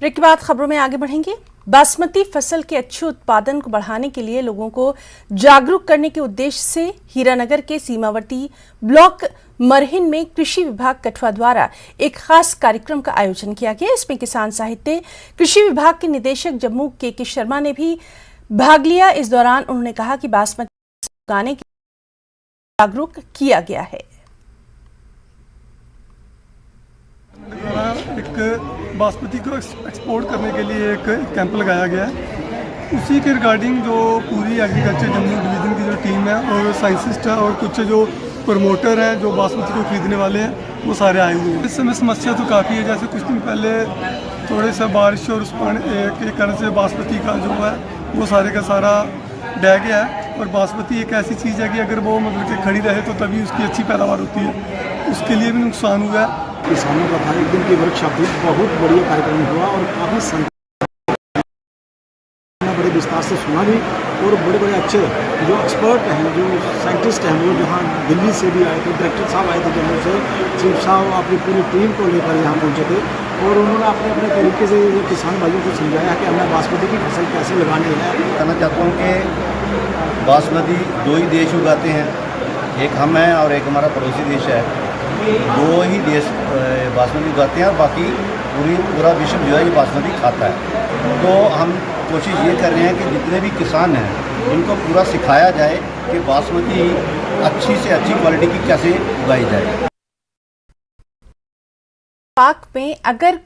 Break के बाद खबरों में आगे बढ़ेंगे। बासमती फसल के अच्छे उत्पादन को बढ़ाने के लिए लोगों को जागरूक करने के उद्देश्य से हीरानगर के सीमावर्ती ब्लॉक मरहिन में कृषि विभाग कठुआ द्वारा एक खास कार्यक्रम का आयोजन किया गया। इसमें किसान साहित्य कृषि विभाग के निदेशक जम्मू के शर्मा ने भी भाग लिया। इस दौरान उन्होंने कहा कि बासमती उगाने के लिए जागरूक किया गया है। एक बासमती को एक्सपोर्ट करने के लिए एक कैंप लगाया गया है। उसी के रिगार्डिंग जो पूरी एग्रीकल्चर जम्मू डिवीज़न की जो टीम है और साइंटिस्ट है और कुछ जो प्रमोटर हैं जो बासमती को खरीदने वाले हैं वो सारे आए हुए हैं। इस समय समस्या तो काफ़ी है, जैसे कुछ दिन पहले थोड़े सा बारिश और उस पानी के कारण से बासमती का जो है वो सारे का सारा डह गया है। और बासमती एक ऐसी चीज़ है कि अगर वो मतलब कि खड़ी रहे तो तभी उसकी अच्छी पैदावार होती है, उसके लिए भी नुकसान हुआ है। किसानों का था एक दिन की वर्कशॉप थी, बहुत बढ़िया कार्यक्रम हुआ और काफ़ी बड़े विस्तार से सुना भी। और बड़े बड़े अच्छे जो एक्सपर्ट हैं, जो साइंटिस्ट हैं, वो जहाँ दिल्ली से भी आए थे, डायरेक्टर साहब आए थे जम्मू से, चीफ साहब अपनी पूरी टीम को लेकर यहाँ पहुँचे थे और उन्होंने अपने अपने तरीके से किसान भाइयों को समझाया कि हमें बासमती की फसल कैसे लगानी है। कहना चाहता हूँ कि बासमती दो ही देश उगाते हैं, एक हम हैं और एक हमारा पड़ोसी देश है। दो ही देश बासमती उगाते हैं और बाकी पूरा विश्व जो है ये बासमती खाता है। तो हम कोशिश ये कर रहे हैं कि जितने भी किसान हैं उनको पूरा सिखाया जाए कि बासमती अच्छी से अच्छी क्वालिटी की कैसे उगाई जाए। पाक में अगर